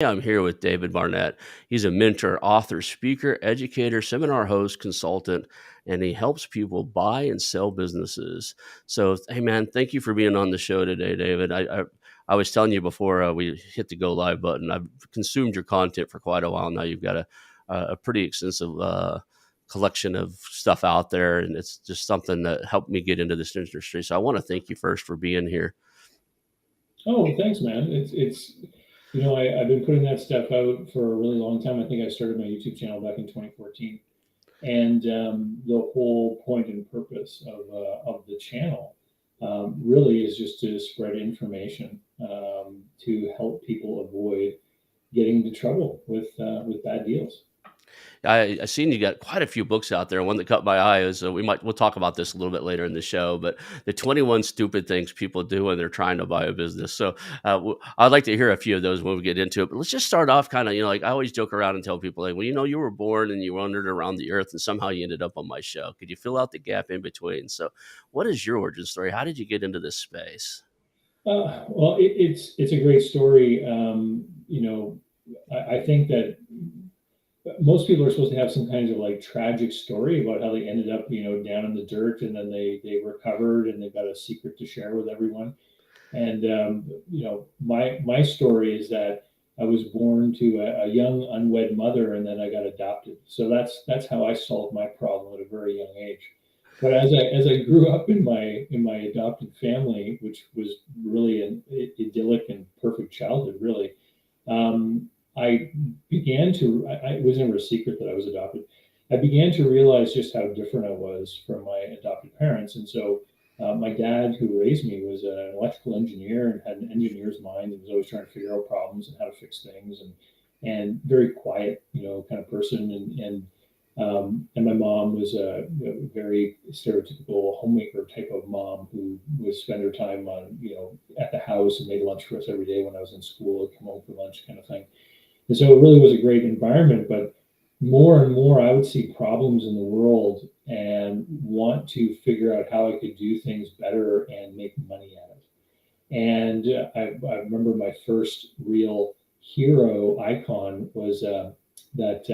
I'm here with David Barnett. He's a mentor, author, speaker, educator, seminar host, consultant, and he helps people buy and sell businesses. So, hey, man, thank you for being on the show today, David. I was telling you before we hit the go live button, I've consumed your content for quite a while now. You've got a pretty extensive collection of stuff out there, and it's just something that helped me get into this industry. So, I want to thank you first for being here. Oh, well, thanks, man. I've been putting that stuff out for a really long time. I think I started my YouTube channel back in 2014, and the whole point and purpose of the channel really is just to spread information to help people avoid getting into trouble with bad deals. I seen you got quite a few books out there. One that caught my eye is we'll talk about this a little bit later in the show, but the 21 stupid things people do when they're trying to buy a business. So I'd like to hear a few of those when we get into it. But let's just start off kind of, like I always joke around and tell people, like, well, you were born and you wandered around the earth and somehow you ended up on my show. Could you fill out the gap in between? So, what is your origin story? How did you get into this space? It's a great story. I think that most people are supposed to have some kinds of like tragic story about how they ended up, down in the dirt, and then they recovered and they've got a secret to share with everyone. And my story is that I was born to a young unwed mother, and then I got adopted. So that's how I solved my problem at a very young age. But as I grew up in my adopted family, which was really an idyllic and perfect childhood, really, I it was never a secret that I was adopted. I began to realize just how different I was from my adopted parents. And so my dad, who raised me, was an electrical engineer and had an engineer's mind and was always trying to figure out problems and how to fix things, and very quiet, kind of person. And my mom was a very stereotypical homemaker type of mom who would spend her time on, at the house and made lunch for us every day when I was in school. I'd come home for lunch, kind of thing. And so it really was a great environment. But more and more, I would see problems in the world and want to figure out how I could do things better and make money at it. And I remember my first real hero icon was on that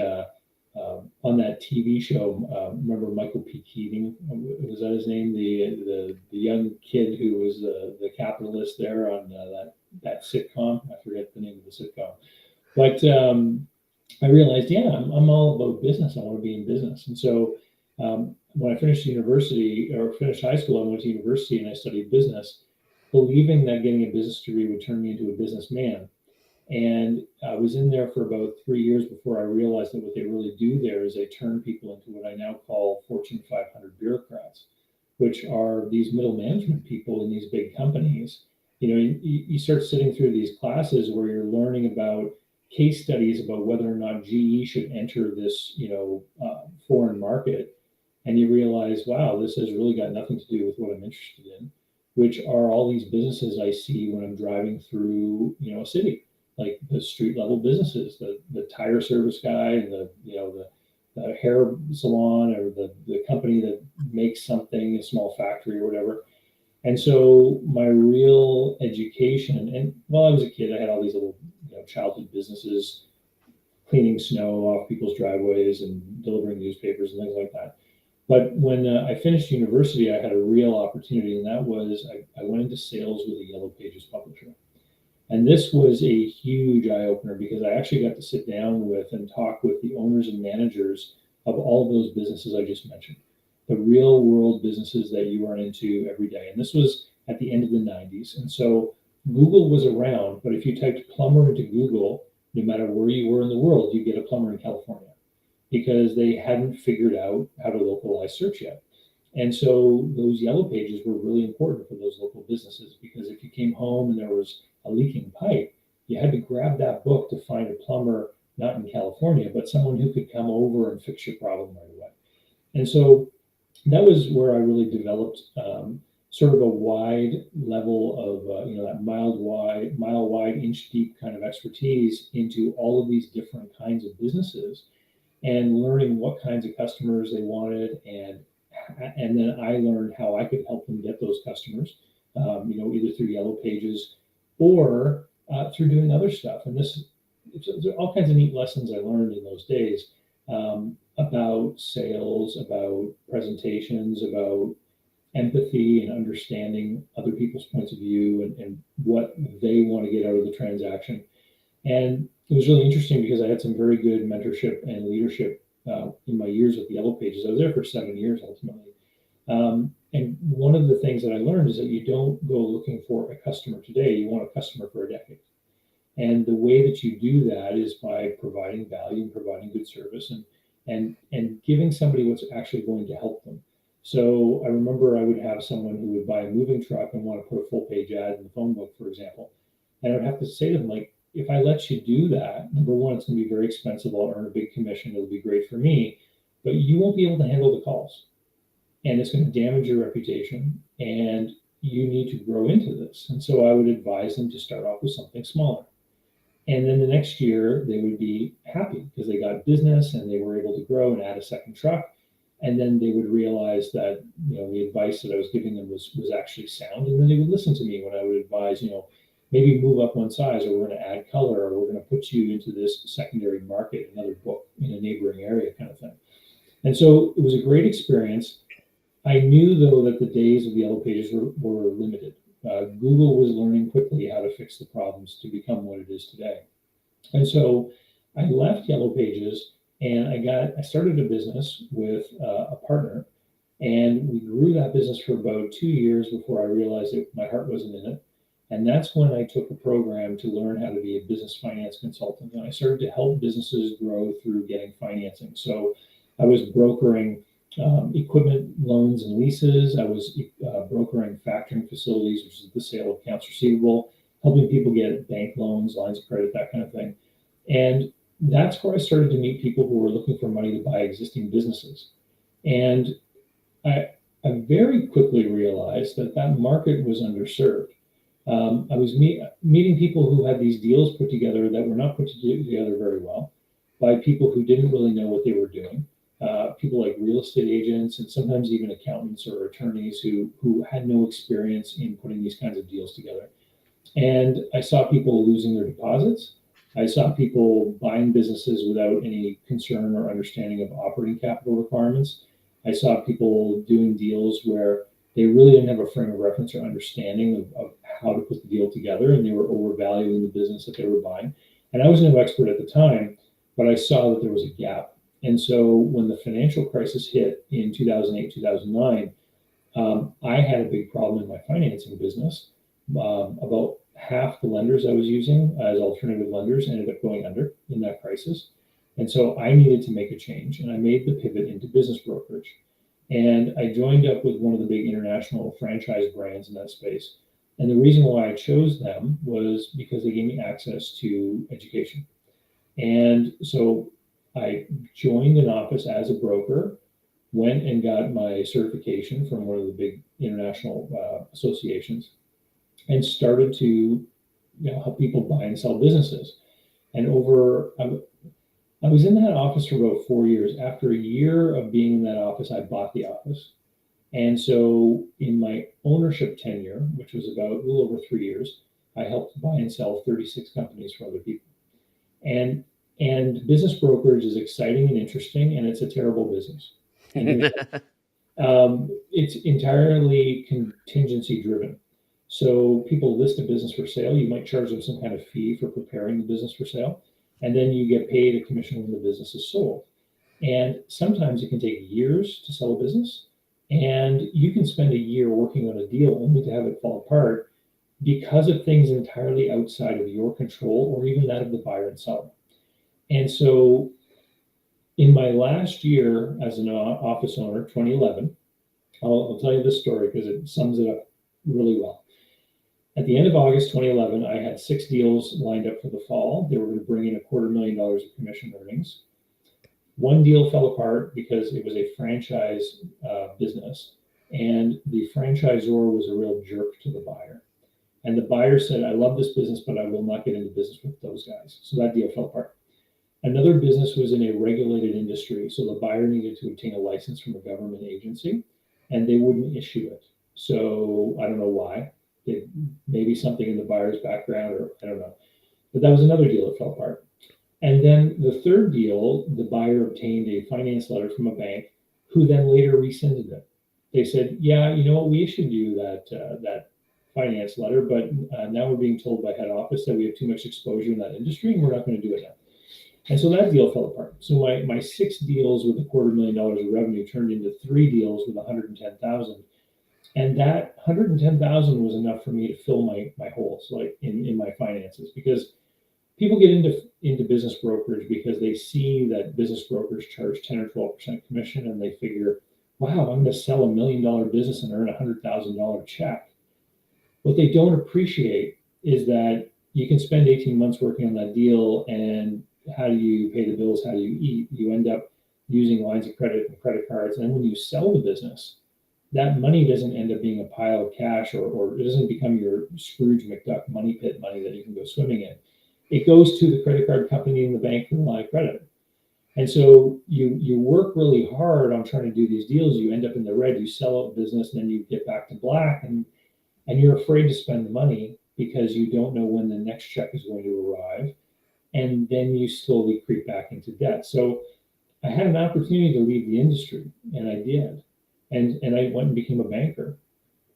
TV show. Remember Michael P. Keating? Was that his name? The young kid who was the capitalist there on that sitcom. I forget the name of the sitcom. But I realized, yeah, I'm all about business. I want to be in business. And so when I finished university or finished high school, I went to university and I studied business, believing that getting a business degree would turn me into a businessman. And I was in there for about 3 years before I realized that what they really do there is they turn people into what I now call Fortune 500 bureaucrats, which are these middle management people in these big companies. You start sitting through these classes where you're learning about case studies about whether or not GE should enter this, foreign market, and you realize, wow, this has really got nothing to do with what I'm interested in, which are all these businesses I see when I'm driving through, a city, like the street level businesses, the tire service guy, and the hair salon, or the company that makes something, a small factory or whatever. And so my real education, and while I was a kid, I had all these little, childhood businesses, cleaning snow off people's driveways and delivering newspapers and things like that. But when I finished university, I had a real opportunity, and that was I went into sales with a Yellow Pages publisher. And this was a huge eye opener because I actually got to sit down with and talk with the owners and managers of all of those businesses I just mentioned, the real world businesses that you run into every day. And this was at the end of the 90s. And so Google was around, but if you typed plumber into Google, no matter where you were in the world, you get a plumber in California because they hadn't figured out how to localize search yet. And so those yellow pages were really important for those local businesses because if you came home and there was a leaking pipe, you had to grab that book to find a plumber, not in California, but someone who could come over and fix your problem right away. And so that was where I really developed sort of a wide level of, that mile wide, inch deep kind of expertise into all of these different kinds of businesses and learning what kinds of customers they wanted, and then I learned how I could help them get those customers, either through Yellow Pages or through doing other stuff. And this there are all kinds of neat lessons I learned in those days, about sales, about presentations, about empathy and understanding other people's points of view, and what they want to get out of the transaction. And it was really interesting because I had some very good mentorship and leadership in my years with the Yellow Pages. I was there for 7 years ultimately. And one of the things that I learned is that you don't go looking for a customer today, you want a customer for a decade. And the way that you do that is by providing value and providing good service, and giving somebody what's actually going to help them. So I remember I would have someone who would buy a moving truck and want to put a full page ad in the phone book, for example. And I would have to say to them, like, if I let you do that, number one, it's going to be very expensive. I'll earn a big commission. It'll be great for me, but you won't be able to handle the calls, and it's going to damage your reputation. And you need to grow into this. And so I would advise them to start off with something smaller. And then the next year, they would be happy because they got business and they were able to grow and add a second truck. And then they would realize that, the advice that I was giving them was actually sound. And then they would listen to me when I would advise, maybe move up one size, or we're going to add color, or we're going to put you into this secondary market, another book in a neighboring area, kind of thing. And so it was a great experience. I knew, though, that the days of the Yellow Pages were limited. Google was learning quickly how to fix the problems to become what it is today. And so I left Yellow Pages, and I started a business with a partner, and we grew that business for about 2 years before I realized that my heart wasn't in it. And that's when I took a program to learn how to be a business finance consultant. And I started to help businesses grow through getting financing. So I was brokering equipment loans and leases. I was brokering factoring facilities, which is the sale of accounts receivable, helping people get bank loans, lines of credit, that kind of thing. And that's where I started to meet people who were looking for money to buy existing businesses. And I very quickly realized that that market was underserved. I was meeting people who had these deals put together that were not put together very well by people who didn't really know what they were doing. People like real estate agents, and sometimes even accountants or attorneys who had no experience in putting these kinds of deals together. And I saw people losing their deposits. I saw people buying businesses without any concern or understanding of operating capital requirements. I saw people doing deals where they really didn't have a frame of reference or understanding of how to put the deal together, and they were overvaluing the business that they were buying. And I was no expert at the time, but I saw that there was a gap. And so when the financial crisis hit in 2008, 2009, I had a big problem in my financing business. About half the lenders I was using as alternative lenders ended up going under in that crisis. And so I needed to make a change, and I made the pivot into business brokerage. And I joined up with one of the big international franchise brands in that space. And the reason why I chose them was because they gave me access to education. And so I joined an office as a broker, went and got my certification from one of the big international associations, and started to help people buy and sell businesses. And I was in that office for about 4 years. After a year of being in that office, I bought the office. And so in my ownership tenure, which was about a little over 3 years, I helped buy and sell 36 companies for other people. And business brokerage is exciting and interesting, and it's a terrible business. And it's entirely contingency driven. So people list a business for sale. You might charge them some kind of fee for preparing the business for sale, and then you get paid a commission when the business is sold. And sometimes it can take years to sell a business, and you can spend a year working on a deal only to have it fall apart because of things entirely outside of your control or even that of the buyer and seller. And so in my last year as an office owner, 2011, I'll tell you this story because it sums it up really well. At the end of August 2011, I had 6 deals lined up for the fall. They were going to bring in $250,000 of commission earnings. One deal fell apart because it was a franchise business, and the franchisor was a real jerk to the buyer. And the buyer said, I love this business, but I will not get into business with those guys. So that deal fell apart. Another business was in a regulated industry. So the buyer needed to obtain a license from a government agency, and they wouldn't issue it. So I don't know why. Maybe something in the buyer's background, or I don't know. But that was another deal that fell apart. And then the third deal, the buyer obtained a finance letter from a bank who then later rescinded it. They said, yeah, you know what, we issued you that finance letter, but now we're being told by head office that we have too much exposure in that industry and we're not going to do it now. And so that deal fell apart. So my 6 deals with $250,000 of revenue turned into 3 deals with 110,000. And that 110,000 was enough for me to fill my holes, like in my finances, because people get into business brokerage because they see that business brokers charge 10 or 12% commission, and they figure, wow, I'm going to sell $1 million business and earn $100,000 check. What they don't appreciate is that you can spend 18 months working on that deal, and how do you pay the bills? How do you eat? You end up using lines of credit and credit cards. And when you sell the business, that money doesn't end up being a pile of cash, or it doesn't become your Scrooge McDuck money pit money that you can go swimming in. It goes to the credit card company and the bank for the line of credit. And so you work really hard on trying to do these deals. You end up in the red. You sell out business, and then you get back to black, and you're afraid to spend the money because you don't know when the next check is going to arrive. And then you slowly creep back into debt. So I had an opportunity to leave the industry, and I did. And I went and became a banker.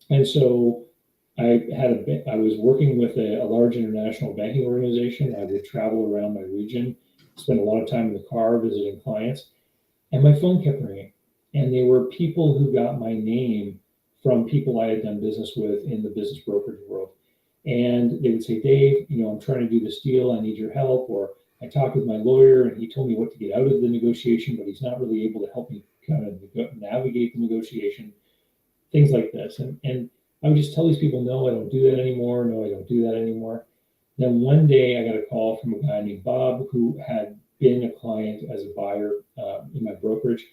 And so I was working with a large international banking organization. I would travel around my region, spend a lot of time in the car visiting clients, and my phone kept ringing. And they were people who got my name from people I had done business with in the business brokerage world. And they would say, Dave, I'm trying to do this deal. I need your help. Or I talked with my lawyer and he told me what to get out of the negotiation, but he's not really able to help me kind of navigate the negotiation, things like this. And I would just tell these people, no, I don't do that anymore. No, I don't do that anymore. Then one day I got a call from a guy named Bob who had been a client as a buyer in my brokerage.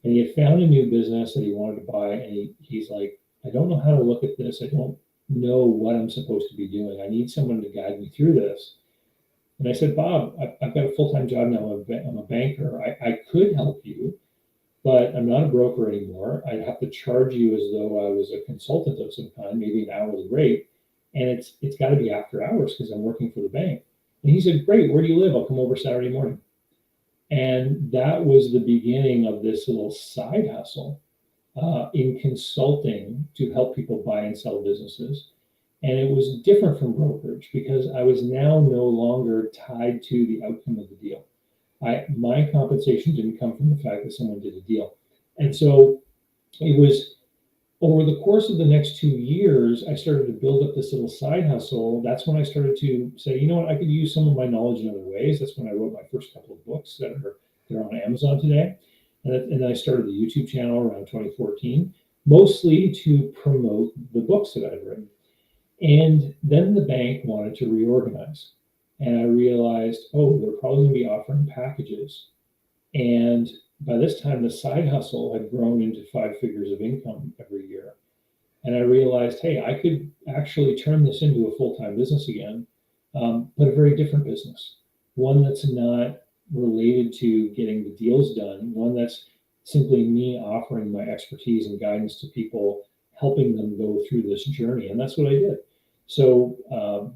And he had found a new business that he wanted to buy. And he's like, I don't know how to look at this. I don't know what I'm supposed to be doing. I need someone to guide me through this. And I said, Bob, I've got a full-time job now. I'm a banker. I could help you, but I'm not a broker anymore. I'd have to charge you as though I was a consultant of some kind, maybe an hourly rate. And it's got to be after hours because I'm working for the bank. And he said, great, where do you live? I'll come over Saturday morning. And that was the beginning of this little side hustle in consulting to help people buy and sell businesses. And it was different from brokerage because I was now no longer tied to the outcome of the deal. My compensation didn't come from the fact that someone did a deal. And so it was over the course of the next 2 years, I started to build up this little side hustle. That's when I started to say, you know what, I could use some of my knowledge in other ways. That's when I wrote my first couple of books they're on Amazon today. And I started the YouTube channel around 2014, mostly to promote the books that I've written. And then the bank wanted to reorganize. And I realized, oh, they're probably going to be offering packages. And by this time, the side hustle had grown into 5 figures of income every year. And I realized, hey, I could actually turn this into a full-time business again, but a very different business, one that's not related to getting the deals done, one that's simply me offering my expertise and guidance to people, helping them go through this journey. And that's what I did. So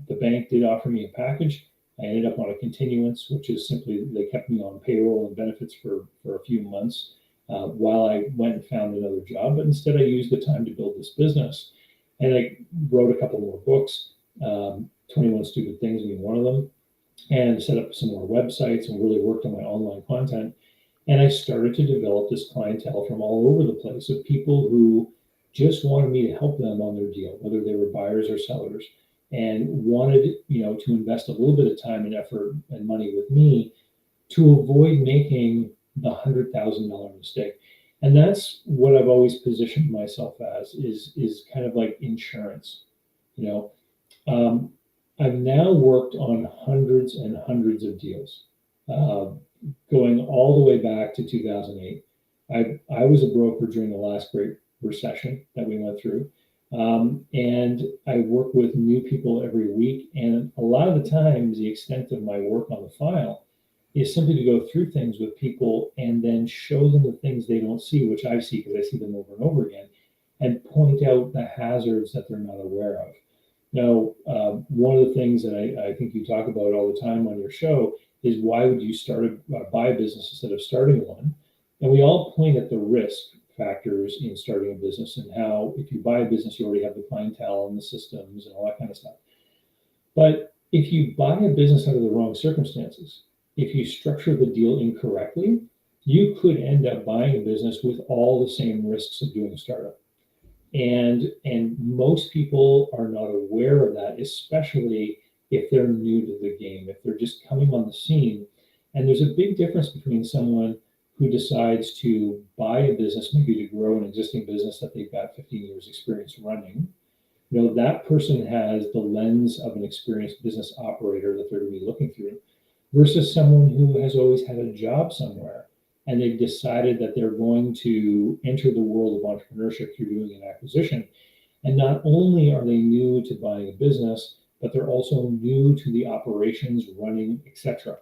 the bank did offer me a package. I ended up on a continuance, which is simply they kept me on payroll and benefits for a few months while I went and found another job. But instead, I used the time to build this business. And I wrote a couple more books, 21 Stupid Things being one of them, and set up some more websites and really worked on my online content. And I started to develop this clientele from all over the place of people who just wanted me to help them on their deal, whether they were buyers or sellers, and wanted, to invest a little bit of time and effort and money with me to avoid making the $100,000 mistake. And that's what I've always positioned myself as is kind of like insurance. You know, I've now worked on hundreds and hundreds of deals, going all the way back to 2008. I was a broker during the last great recession that we went through. And I work with new people every week. And a lot of the times, the extent of my work on the file is simply to go through things with people and then show them the things they don't see, which I see because I see them over and over again, and point out the hazards that they're not aware of. Now, one of the things that I think you talk about all the time on your show is why would you buy a business instead of starting one? And we all point at the risk factors in starting a business and how if you buy a business, you already have the clientele and the systems and all that kind of stuff. But if you buy a business under the wrong circumstances, if you structure the deal incorrectly, you could end up buying a business with all the same risks of doing a startup. And most people are not aware of that, especially if they're new to the game, if they're just coming on the scene. And there's a big difference between someone who decides to buy a business, maybe to grow an existing business that they've got 15 years experience running. That person has the lens of an experienced business operator that they're going to be looking through versus someone who has always had a job somewhere and they've decided that they're going to enter the world of entrepreneurship through doing an acquisition. And not only are they new to buying a business, but they're also new to the operations, running, etc.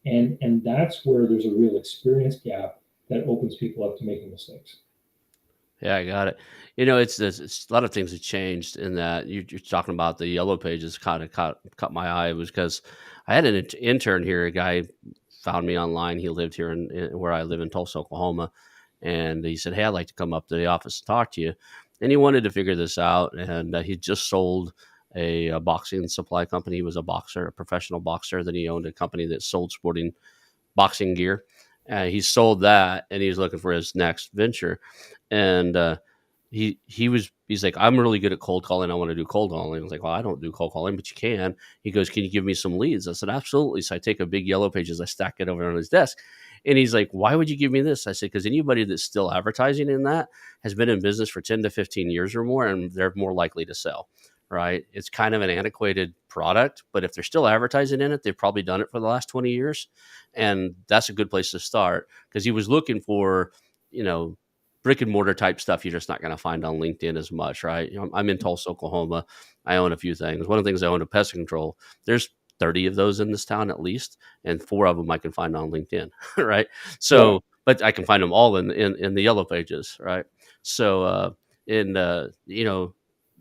And that's where there's a real experience gap that opens people up to making mistakes. Yeah, I got it. It's a lot of things have changed in that you're talking about the yellow pages kind of caught my eye. It was because I had an intern here. A guy found me online. He lived here in where I live in Tulsa, Oklahoma, and he said, "Hey, I'd like to come up to the office to talk to you." And he wanted to figure this out. And he just sold a boxing supply company. He was a boxer, a professional boxer. Then he owned a company that sold sporting boxing gear. He sold that, and he's looking for his next venture. And he's like, I'm really good at cold calling. I want to do cold calling. I was like, well, I don't do cold calling, but you can. He goes, can you give me some leads? I said, absolutely. So I take a big yellow pages, I stack it over on his desk. And he's like, why would you give me this? I said, because anybody that's still advertising in that has been in business for 10 to 15 years or more, and they're more likely to sell. Right. It's kind of an antiquated product, but if they're still advertising in it, they've probably done it for the last 20 years. And that's a good place to start because he was looking for, you know, brick and mortar type stuff you're just not going to find on LinkedIn as much, right? I'm in Tulsa, Oklahoma. I own a few things. One of the things I own a pest control. There's 30 of those in this town at least, and 4 of them I can find on LinkedIn, right? Yeah. So, but I can find them all in the yellow pages, right? So, in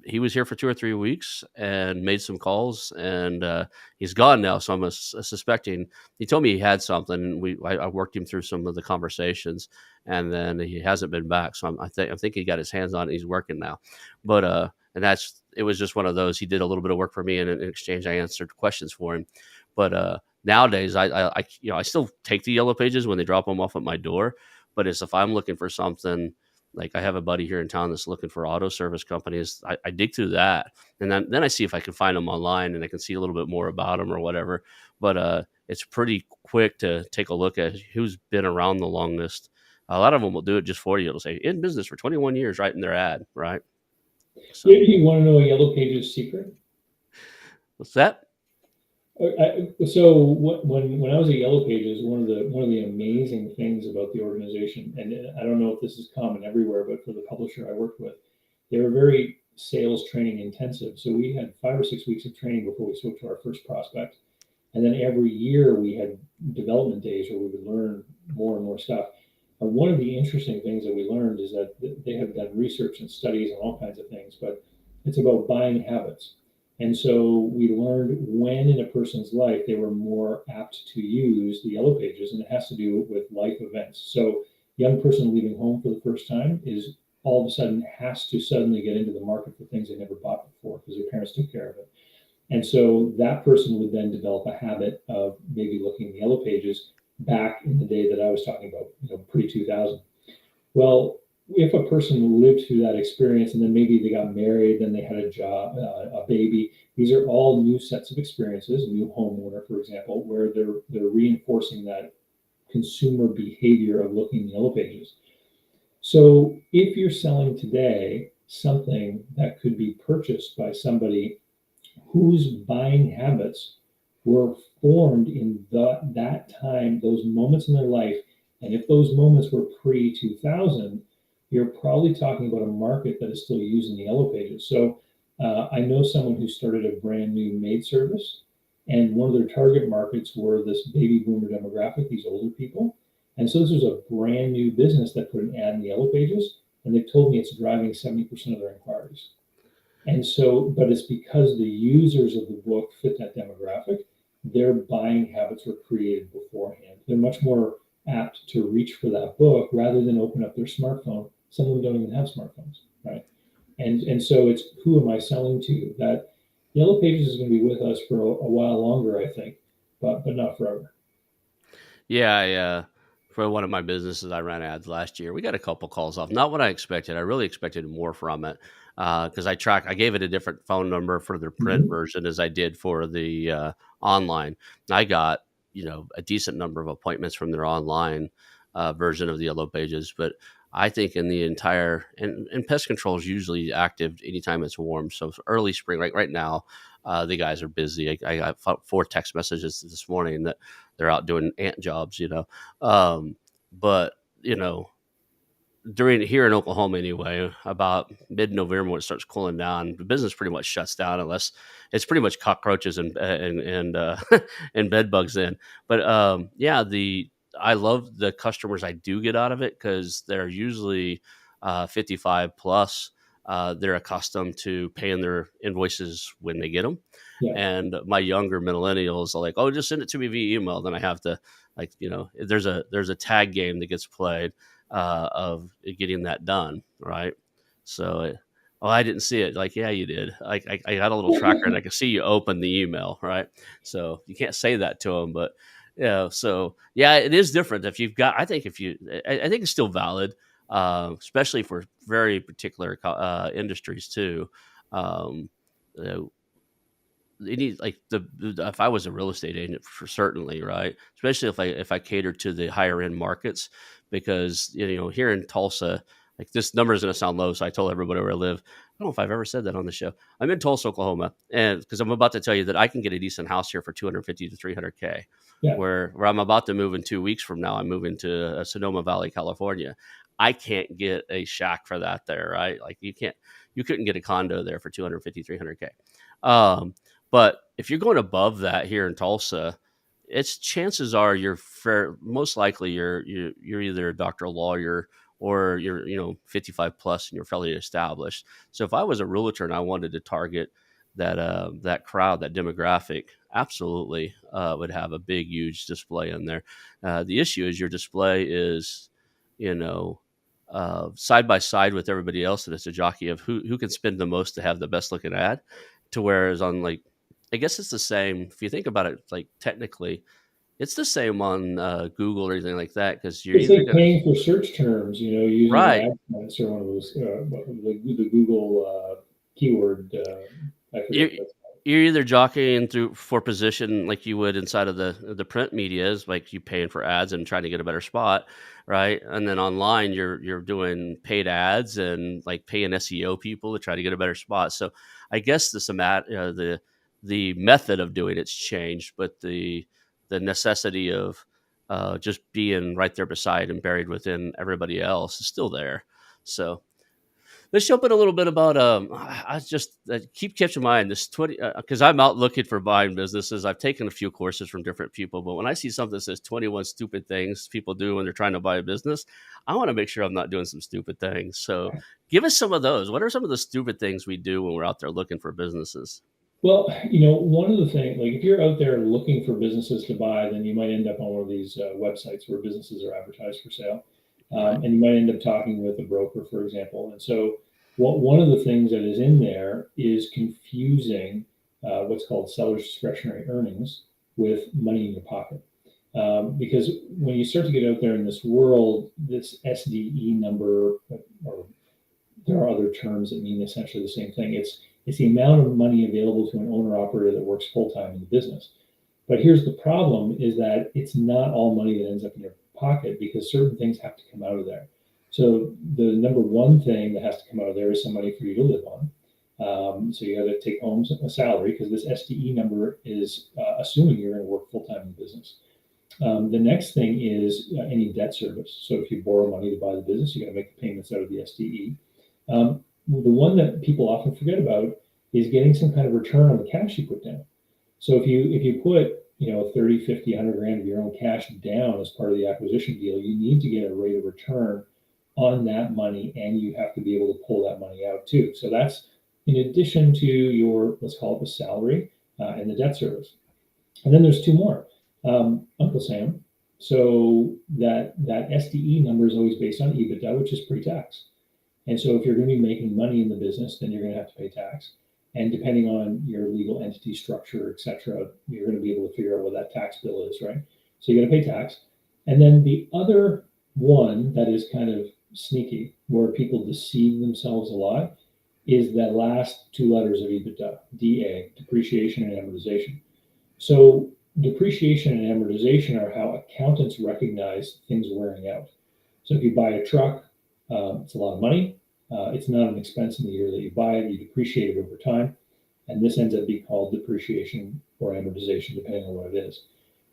he was here for 2 or 3 weeks and made some calls, and he's gone now. So I'm suspecting he told me he had something. And I worked him through some of the conversations, and then he hasn't been back. So I think he got his hands on it. He's working now, but and it was just one of those. He did a little bit of work for me, and in exchange, I answered questions for him. But nowadays, I still take the yellow pages when they drop them off at my door. But it's if I'm looking for something. Like I have a buddy here in town that's looking for auto service companies. I dig through that, and then I see if I can find them online, and I can see a little bit more about them or whatever. But it's pretty quick to take a look at who's been around the longest. A lot of them will do it just for you. It'll say in business for 21 years, right in their ad, right? So You want to know a yellow pages secret? what's that? So when I was at Yellow Pages, one of the amazing things about the organization, and I don't know if this is common everywhere, but for the publisher I worked with, they were very sales training intensive. So we had 5 or 6 weeks of training before we spoke to our first prospect, and then every year we had development days where we would learn more and more stuff. And one of the interesting things that we learned is that they have done research and studies on all kinds of things, but it's about buying habits. And so we learned when in a person's life they were more apt to use the yellow pages, and it has to do with life events. So, young person leaving home for the first time is all of a sudden has to suddenly get into the market for things they never bought before because their parents took care of it. And so that person would then develop a habit of maybe looking in the yellow pages back in the day that I was talking about, pre 2000. Well, if a person lived through that experience and then maybe they got married, then they had a job, a baby, these are all new sets of experiences. A new homeowner, for example, where they're reinforcing that consumer behavior of looking in the yellow pages. So if you're selling today something that could be purchased by somebody whose buying habits were formed in that time, those moments in their life. And if those moments were pre 2000, you're probably talking about a market that is still using the yellow pages. So I know someone who started a brand new maid service, and one of their target markets were this baby boomer demographic, these older people. And so this was a brand new business that put an ad in the yellow pages, and they've told me it's driving 70% of their inquiries. And so, but it's because the users of the book fit that demographic. their buying habits were created beforehand. They're much more apt to reach for that book rather than open up their smartphone. Some of them don't even have smartphones, right? And so it's, who am I selling to? That Yellow Pages is going to be with us for a while longer, I think, but not forever. Yeah, for one of my businesses, I ran ads last year. We got a couple calls off. Not what I expected. I really expected more from it because I gave it a different phone number for the print Mm-hmm. version as I did for the online. I got a decent number of appointments from their online version of the Yellow Pages, but I think in the entire and pest control is usually active anytime it's warm. So early spring, right now, the guys are busy. I got four text messages this morning that they're out doing ant jobs. But you know, during here in Oklahoma anyway, about mid-November when it starts cooling down, the business pretty much shuts down unless it's pretty much cockroaches and and bed bugs in. But yeah, the I love the customers I do get out of it because they're usually 55 plus. They're accustomed to paying their invoices when they get them. Yeah. And my younger millennials are like, "Oh, just send it to me via email." Then I have to there's a tag game that gets played of getting that done, right? So, oh, I didn't see it. Like, yeah, you did. I got a little tracker and I could see you open the email, right? So you can't say that to them, but yeah. So yeah, it is different. If you've got, I think if you, I think it's still valid, especially for very particular industries too. Um, uh, it needs like if I was a real estate agent for certainly, right? Especially if I cater to the higher end markets, because here in Tulsa, like this number is going to sound low, so I told everybody where I live. I don't know if I've ever said that on the show. I'm in Tulsa, Oklahoma, and because I'm about to tell you that I can get a decent house here for 250 to 300K. Yeah. Where I'm about to move in 2 weeks from now, I'm moving to Sonoma Valley, California. I can't get a shack for that there, right? Like you couldn't get a condo there for 250, 300K. Um, but if you're going above that here in Tulsa, it's chances are most likely you're either a doctor, a lawyer, or you're 55 plus and you're fairly established. So if I was a realtor and I wanted to target that crowd, that demographic, absolutely would have a big, huge display in there. The issue is your display is, you know, side by side with everybody else, and it's a jockey of who can spend the most to have the best looking ad. To whereas on like I guess it's the same if you think about it. Like technically, it's the same on Google or anything like that because you're It's either like gonna paying for search terms, using right. AdSense or one of those, the Google keyword. I forget You're what that's called. you're either jockeying through for position like you would inside of the print media is like you paying for ads and trying to get a better spot, right? And then online you're doing paid ads and like paying SEO people to try to get a better spot. So I guess the method of doing it's changed, but the necessity of just being right there beside and buried within everybody else is still there. So let's jump in a little bit about. I just keep catching in mind this 20 because I'm out looking for buying businesses. I've taken a few courses from different people, but when I see something that says 21 stupid things people do when they're trying to buy a business, I want to make sure I'm not doing some stupid things. So, give us some of those. What are some of the stupid things we do when we're out there looking for businesses? Well, one of the things, like if you're out there looking for businesses to buy, then you might end up on one of these websites where businesses are advertised for sale. Right. And you might end up talking with a broker, for example. And so, one of the things that is in there is confusing what's called seller's discretionary earnings with money in your pocket. Because when you start to get out there in this world, this SDE number, or there are other terms that mean essentially the same thing. It's the amount of money available to an owner operator that works full time in the business. But here's the problem: is that it's not all money that ends up in your pocket because certain things have to come out of there. So the number one thing that has to come out of there is some money for you to live on. So you got to take home a salary because this SDE number is assuming you're going to work full time in the business. The next thing is any debt service. So if you borrow money to buy the business, you got to make the payments out of the SDE. The one that people often forget about is getting some kind of return on the cash you put down. So if you put 30, 50, 100 grand of your own cash down as part of the acquisition deal, you need to get a rate of return on that money, and you have to be able to pull that money out too. So that's in addition to your, let's call it the salary and the debt service. And then there's two more. Uncle Sam. So that SDE number is always based on EBITDA, which is pre-tax. And so if you're going to be making money in the business, then you're going to have to pay tax. And depending on your legal entity structure, et cetera, you're going to be able to figure out what that tax bill is, right? So you got to pay tax. And then the other one that is kind of sneaky, where people deceive themselves a lot, is that last two letters of EBITDA, DA, depreciation and amortization. So depreciation and amortization are how accountants recognize things wearing out. So if you buy a truck, it's a lot of money. It's not an expense in the year that you buy it. You depreciate it over time. And this ends up being called depreciation or amortization, depending on what it is.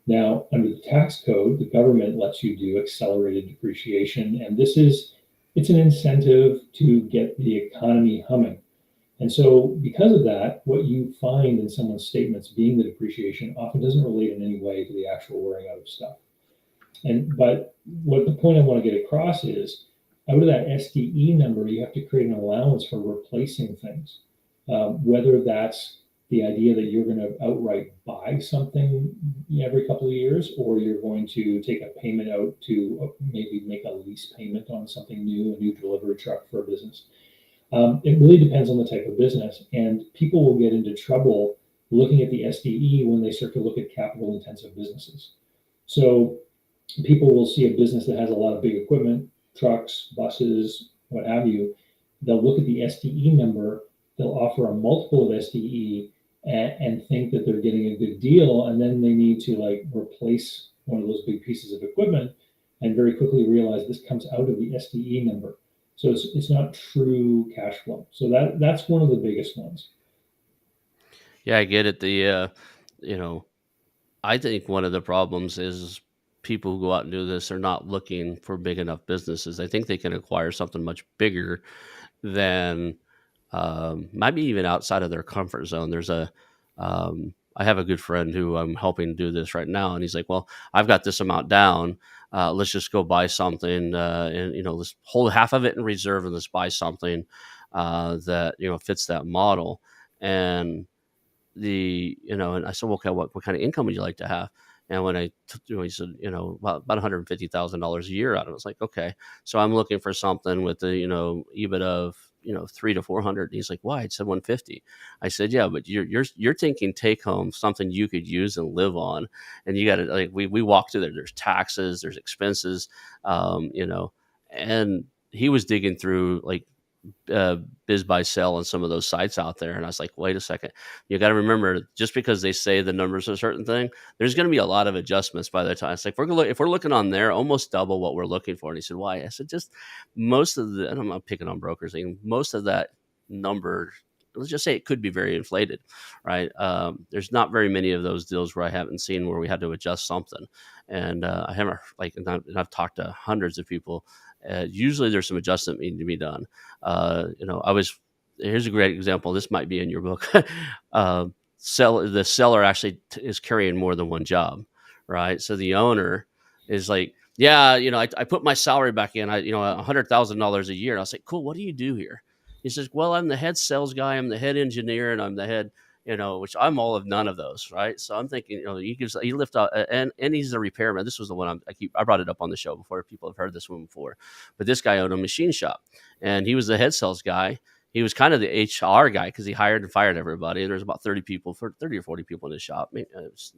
Now, under the tax code, the government lets you do accelerated depreciation. And it's an incentive to get the economy humming. And so, because of that, what you find in someone's statements being the depreciation often doesn't relate in any way to the actual wearing out of stuff. But what the point I want to get across is, out of that SDE number, you have to create an allowance for replacing things. Whether that's the idea that you're going to outright buy something every couple of years, or you're going to take a payment out to maybe make a lease payment on something new, a new delivery truck for a business. It really depends on the type of business, and people will get into trouble looking at the SDE when they start to look at capital intensive businesses. So people will see a business that has a lot of big equipment, trucks, buses, what have you. They'll look at the SDE number, they'll offer a multiple of SDE and think that they're getting a good deal, and then they need to like replace one of those big pieces of equipment and very quickly realize this comes out of the SDE number. So it's not true cash flow. So that's one of the biggest ones. Yeah, I get it. You know, I think one of the problems is people who go out and do this are not looking for big enough businesses. I think they can acquire something much bigger than maybe even outside of their comfort zone. I have a good friend who I'm helping do this right now, and he's like, "Well, I've got this amount down. Let's just go buy something, and let's hold half of it in reserve, and let's buy something that fits that model." And and I said, well, okay, what kind of income would you like to have? And when he said, about $150,000 a year out of it, I was like, okay, so I'm looking for something with the, EBIT of, 3 to 400. And he's like, why? I said 150. I said, yeah, but you're thinking take home something you could use and live on. And you got to like, we walk through there. There's taxes, there's expenses, um, you know, and he was digging through like biz buy sell on some of those sites out there. And I was like, wait a second, you got to remember, just because they say the numbers are a certain thing, there's going to be a lot of adjustments by the time. It's like, if we're looking on there, almost double what we're looking for. And he said, why? I said, just most of the, and I'm not picking on brokers, most of that number, let's just say it could be very inflated, right? There's not very many of those deals where I haven't seen where we had to adjust something. And I haven't and I've talked to hundreds of people. Usually there's some adjustment needing to be done. Here's a great example. This might be in your book. The seller actually is carrying more than one job, right? So the owner is like, yeah, I put my salary back in, $100,000 a year. And I was like, cool. What do you do here? He says, well, I'm the head sales guy. I'm the head engineer, and I'm the head, which I'm all of none of those, right? So I'm thinking, he lift out, and he's a repairman. This was the one I brought it up on the show before. People have heard this one before, but this guy owned a machine shop, and he was the head sales guy. He was kind of the HR guy because he hired and fired everybody. And there's about 30 or 40 people in his shop.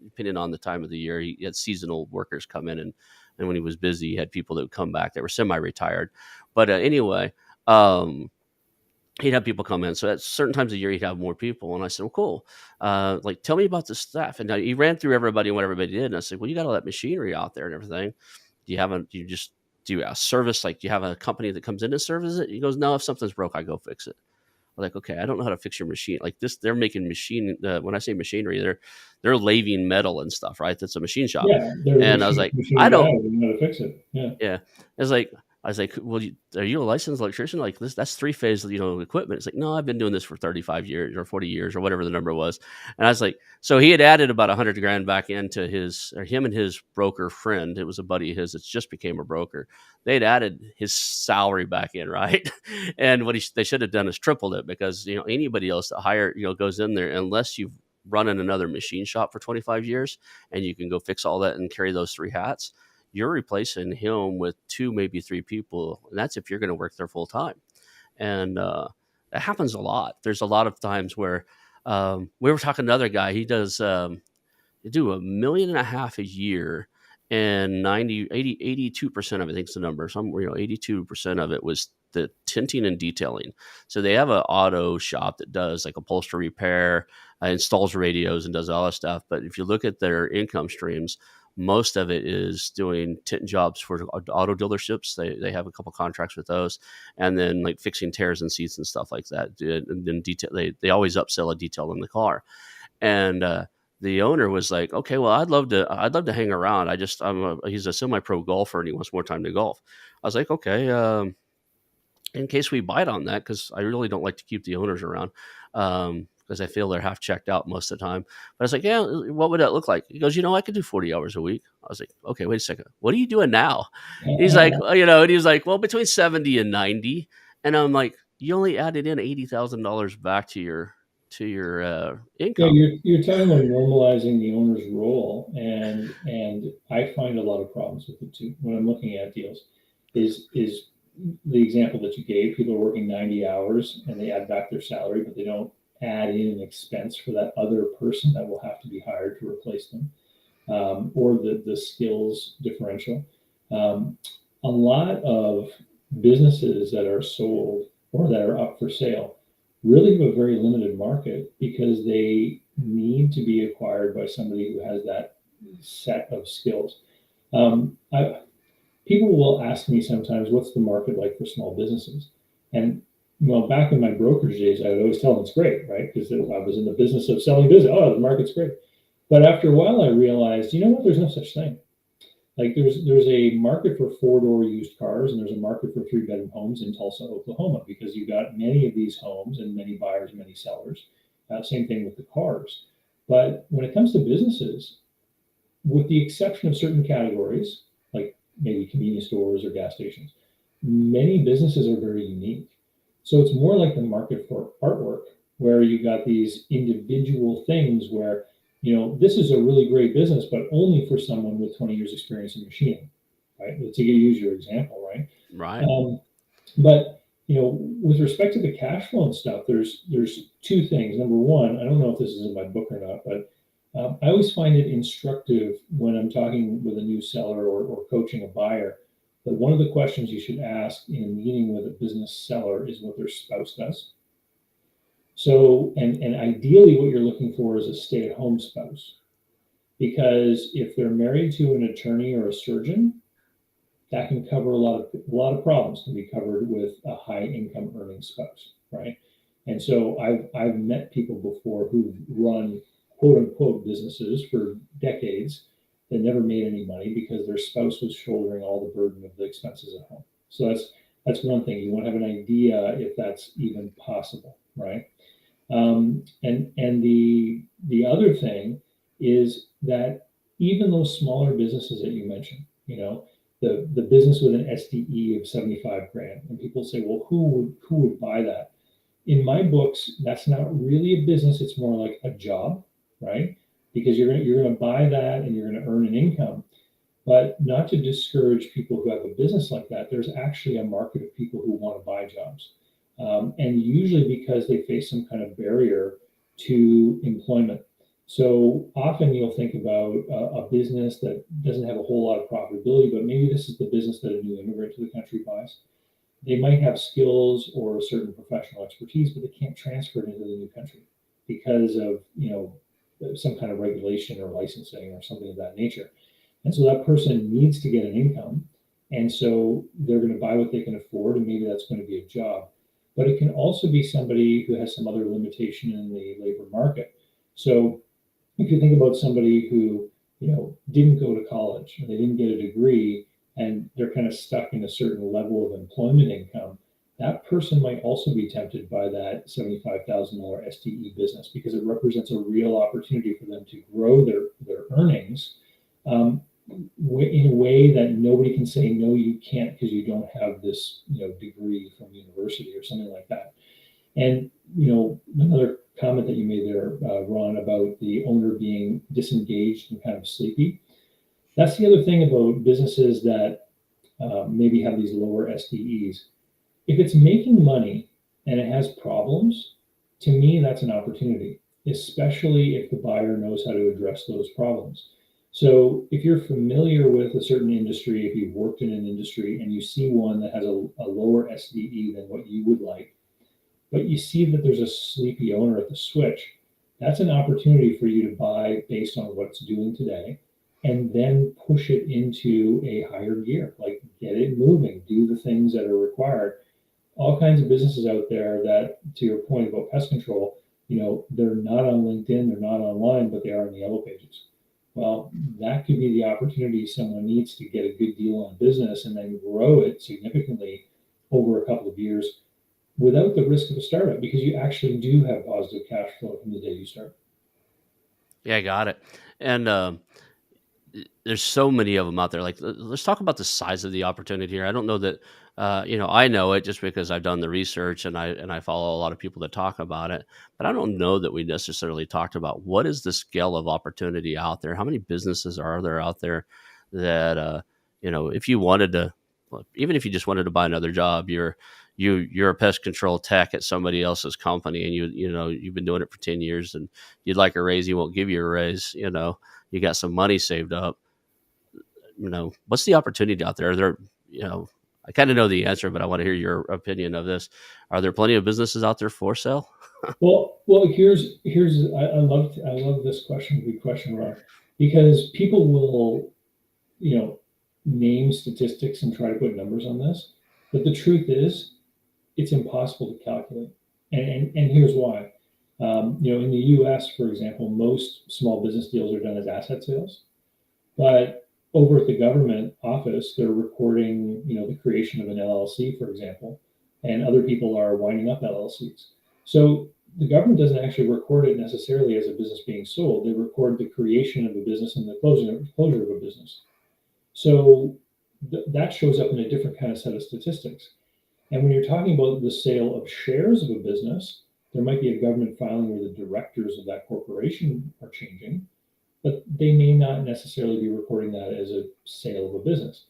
Depending on the time of the year, he had seasonal workers come in, and when he was busy, he had people that would come back that were semi-retired. But anyway, he'd have people come in. So at certain times of year, he'd have more people. And I said, well, cool. Like, tell me about the staff. And he ran through everybody and what everybody did. And I said, well, you got all that machinery out there and everything. Do you have a service? Like, do you have a company that comes in and services it? He goes, no, if something's broke, I go fix it. I'm like, okay, I don't know how to fix your machine. Like this, they're making machine. When I say machinery, they're laving metal and stuff, right? That's a machine shop. Yeah, they're And I was like, machine I guy. don't. They know how to fix it. Yeah. Yeah, I was like, well, are you a licensed electrician? Like this, that's three phase, equipment. It's like, no, I've been doing this for 35 years or 40 years or whatever the number was. And I was like, so he had added about 100 grand back into him and his broker friend. It was a buddy of his that just became a broker. They'd added his salary back in, right? And what they should have done is tripled it, because anybody else that hire goes in there, unless you've running another machine shop for 25 years and you can go fix all that and carry those 3 hats, you're replacing him with 2, maybe 3 people. And that's if you're going to work there full time. And that happens a lot. There's a lot of times where we were talking to another guy. He does they do $1.5 million a year, and 82% of it, I think it's the number. 82% of it was the tinting and detailing. So they have an auto shop that does like upholstery repair, installs radios, and does all that stuff. But if you look at their income streams, most of it is doing tint jobs for auto dealerships. They have a couple contracts with those, and then like fixing tears and seats and stuff like that. And then detail, they always upsell a detail in the car. And the owner was like, "Okay, well, I'd love to hang around. He's a semi-pro golfer and he wants more time to golf." I was like, "Okay, in case we bite on that, because I really don't like to keep the owners around, because I feel they're half checked out most of the time." But I was like, "Yeah, what would that look like?" He goes, "I could do 40 hours a week." I was like, "Okay, wait a second. What are you doing now?" He's like, and he was like, "Well, between 70 and 90." And I'm like, "You only added in $80,000 back to your Yeah, income." you're talking about normalizing the owner's role, and I find a lot of problems with it too when I'm looking at deals. Is the example that you gave? People are working 90 hours and they add back their salary, but they don't add in an expense for that other person that will have to be hired to replace them, or the skills differential. Um, a lot of businesses that are sold or that are up for sale really have a very limited market because they need to be acquired by somebody who has that set of skills. I, People will ask me sometimes, what's the market like for small businesses? And well, back in my brokerage days, I would always tell them it's great, right? Because I was in the business of selling business. Oh, the market's great. But after a while, I realized, you know what? There's no such thing. Like there's a market for four-door used cars, and there's a market for three-bedroom homes in Tulsa, Oklahoma, because you got many of these homes and many buyers, many sellers. Same thing with the cars. But when it comes to businesses, with the exception of certain categories, like maybe convenience stores or gas stations, many businesses are very unique. So it's more like the market for artwork, where you got these individual things where, this is a really great business, but only for someone with 20 years experience in machining, right? Let's use your example, right? Right. But with respect to the cash flow and stuff, there's two things. Number one, I don't know if this is in my book or not, but I always find it instructive when I'm talking with a new seller or coaching a buyer that one of the questions you should ask in a meeting with a business seller is what their spouse does. So, and ideally, what you're looking for is a stay-at-home spouse, because if they're married to an attorney or a surgeon, that can cover a lot of problems can be covered with a high income earning spouse, right? And so I've met people before who run quote unquote businesses for decades that never made any money because their spouse was shouldering all the burden of the expenses at home. So that's one thing. You want to have an idea if that's even possible, right? And the other thing is that even those smaller businesses that you mentioned, the business with an SDE of 75 grand, and people say, well, who would buy that? In my books, that's not really a business. It's more like a job, right? Because you're gonna buy that and you're gonna earn an income. But not to discourage people who have a business like that, there's actually a market of people who want to buy jobs. And usually because they face some kind of barrier to employment. So often you'll think about a business that doesn't have a whole lot of profitability, but maybe this is the business that a new immigrant to the country buys. They might have skills or a certain professional expertise, but they can't transfer it into the new country because of some kind of regulation or licensing or something of that nature. And so that person needs to get an income. And so they're going to buy what they can afford, and maybe that's going to be a job. But it can also be somebody who has some other limitation in the labor market. So if you think about somebody who, didn't go to college and they didn't get a degree and they're kind of stuck in a certain level of employment income, that person might also be tempted by that $75,000 STE business because it represents a real opportunity for them to grow their earnings, in a way that nobody can say, no, you can't because you don't have this degree from university or something like that. And another comment that you made there, Ron, about the owner being disengaged and kind of sleepy. That's the other thing about businesses that maybe have these lower SDEs. If it's making money and it has problems, to me, that's an opportunity, especially if the buyer knows how to address those problems. So if you're familiar with a certain industry, if you've worked in an industry and you see one that has a lower SDE than what you would like, but you see that there's a sleepy owner at the switch, that's an opportunity for you to buy based on what it's doing today and then push it into a higher gear, like get it moving, do the things that are required. All kinds of businesses out there that, to your point about pest control, they're not on LinkedIn, they're not online, but they are on the yellow pages. Well, that could be the opportunity someone needs to get a good deal on business and then grow it significantly over a couple of years without the risk of a startup, because you actually do have positive cash flow from the day you start. Yeah, got it. And there's so many of them out there. Like, let's talk about the size of the opportunity here. I don't know that, I know it just because I've done the research and I follow a lot of people that talk about it, but I don't know that we necessarily talked about what is the scale of opportunity out there. How many businesses are there out there that, if you wanted to, well, even if you just wanted to buy another job, you're a pest control tech at somebody else's company, and you've been doing it for 10 years, and you'd like a raise, he won't give you a raise. You got some money saved up. What's the opportunity out there? Are there, I kind of know the answer, but I want to hear your opinion of this. Are there plenty of businesses out there for sale? Well, here's I love this question. Good question, Ron, because people will you know name statistics and try to put numbers on this, but the truth is it's impossible to calculate, and here's why. In the U.S., for example, most small business deals are done as asset sales. But over at the government office, they're recording, the creation of an LLC, for example, and other people are winding up LLCs. So the government doesn't actually record it necessarily as a business being sold. They record the creation of a business and the closure of a business. So that shows up in a different kind of set of statistics. And when you're talking about the sale of shares of a business, there might be a government filing where the directors of that corporation are changing, but they may not necessarily be recording that as a sale of a business.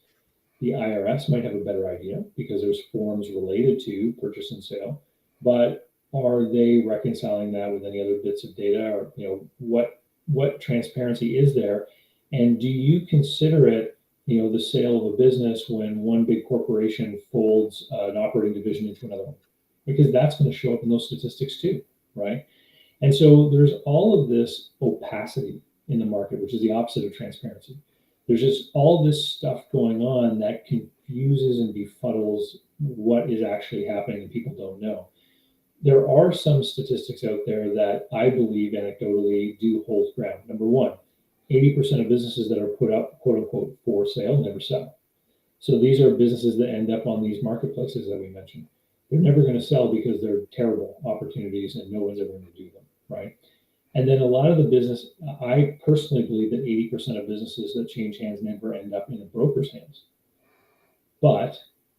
The IRS might have a better idea because there's forms related to purchase and sale, but are they reconciling that with any other bits of data, or what transparency is there, and do you consider it the sale of a business when one big corporation folds an operating division into another one, because that's going to show up in those statistics too, right? And so there's all of this opacity in the market, which is the opposite of transparency. There's just all this stuff going on that confuses and befuddles what is actually happening, and people don't know. There are some statistics out there that I believe anecdotally do hold ground. Number one, 80% of businesses that are put up, quote unquote, for sale never sell. So these are businesses that end up on these marketplaces that we mentioned. They're never going to sell because they're terrible opportunities and no one's ever going to do them, right? And then a lot of the business, I personally believe that 80% of businesses that change hands never end up in a broker's hands. But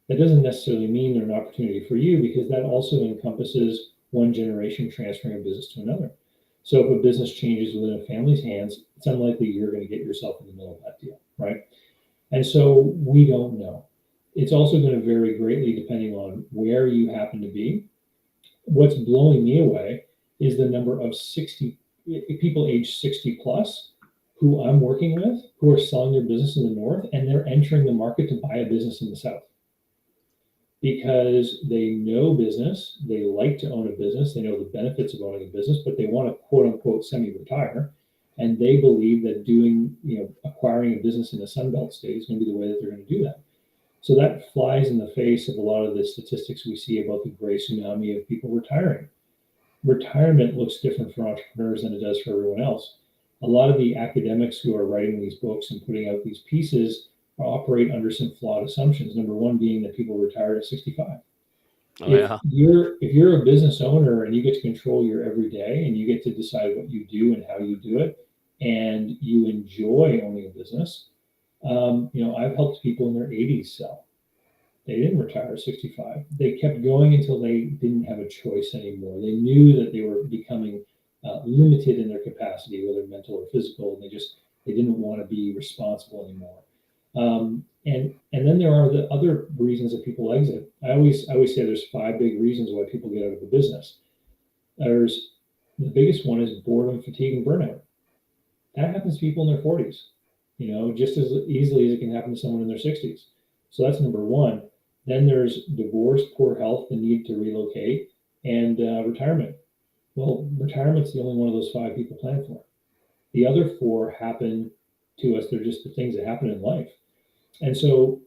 that doesn't necessarily mean they're an opportunity for you, because that also encompasses one generation transferring a business to another. So if a business changes within a family's hands, it's unlikely you're going to get yourself in the middle of that deal, right? And so we don't know. It's also going to vary greatly depending on where you happen to be. What's blowing me away is the number of 60 people age 60 plus who I'm working with who are selling their business in the north, and they're entering the market to buy a business in the south because they know business, they like to own a business, they know the benefits of owning a business, but they want to quote unquote semi-retire, and they believe that acquiring a business in the Sunbelt state is going to be the way that they're going to do that. So that flies in the face of a lot of the statistics we see about the gray tsunami of people retiring. Retirement looks different for entrepreneurs than it does for everyone else. A lot of the academics who are writing these books and putting out these pieces operate under some flawed assumptions. Number one being that people retire at 65. Oh, If yeah. you're a business owner and you get to control your everyday and you get to decide what you do and how you do it, and you enjoy owning a business, I've helped people in their 80s sell. They didn't retire at 65. They kept going until they didn't have a choice anymore. They knew that they were becoming limited in their capacity, whether mental or physical, and they didn't want to be responsible anymore. And then there are the other reasons that people exit. I always say there's 5 big reasons why people get out of a business. There's the biggest one is boredom, fatigue, and burnout. That happens to people in their 40s, just as easily as it can happen to someone in their 60s. So that's number one. Then there's divorce, poor health, the need to relocate, and retirement. Well, retirement's the only one of those 5 people plan for. The other 4 happen to us. They're just the things that happen in life. And so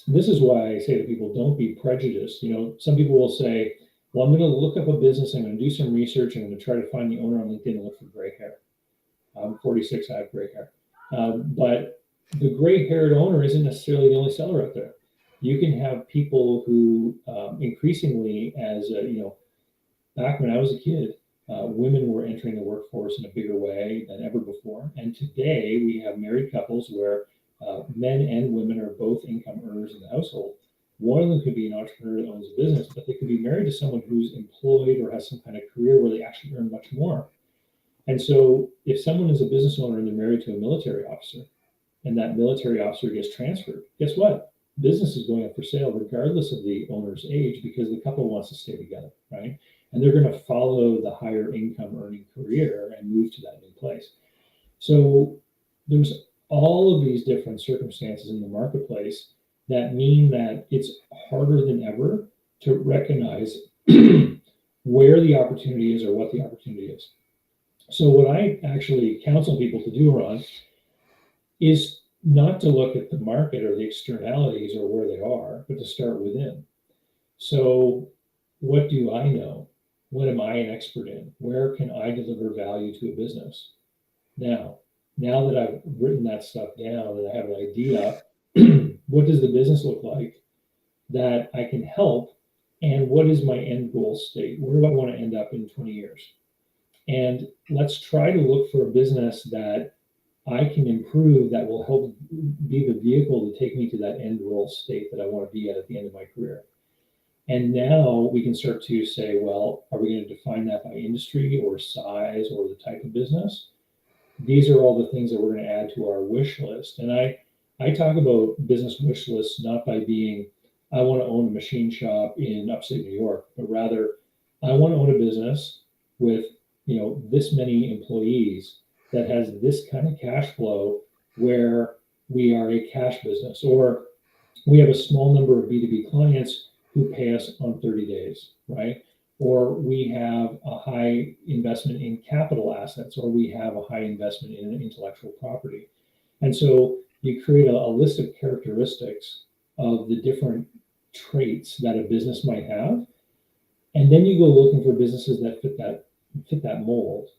this is why I say to people, don't be prejudiced. Some people will say, well, I'm going to look up a business, I'm going to do some research, I'm going to try to find the owner on LinkedIn and look for gray hair. I'm 46, I have gray hair. But the gray haired owner isn't necessarily the only seller out there. You can have people who increasingly, back when I was a kid, women were entering the workforce in a bigger way than ever before. And today we have married couples where men and women are both income earners in the household. One of them could be an entrepreneur that owns a business, but they could be married to someone who's employed or has some kind of career where they actually earn much more. And so if someone is a business owner and they're married to a military officer and that military officer gets transferred, guess what? Business is going up for sale regardless of the owner's age because the couple wants to stay together, right? And they're going to follow the higher income earning career and move to that new place. So there's all of these different circumstances in the marketplace that mean that it's harder than ever to recognize where the opportunity is or what the opportunity is. So what I actually counsel people to do, Ron, is not to look at the market or the externalities or where they are, but to start within. So what do I know? What am I an expert in? Where can I deliver value to a business? Now that I've written that stuff down and I have an idea, what does the business look like that I can help? And what is my end goal state? Where do I want to end up in 20 years? And let's try to look for a business that I can improve that will help be the vehicle to take me to that end goal state that I want to be at the end of my career. And now we can start to say, well, are we going to define that by industry or size or the type of business? These are all the things that we're going to add to our wish list. And I talk about business wish lists not by being, I want to own a machine shop in upstate New York, but rather I want to own a business with this many employees that has this kind of cash flow where we are a cash business, or we have a small number of B2B clients who pay us on 30 days, right? Or we have a high investment in capital assets, or we have a high investment in intellectual property. And so you create a list of characteristics of the different traits that a business might have. And then you go looking for businesses that fit that mold.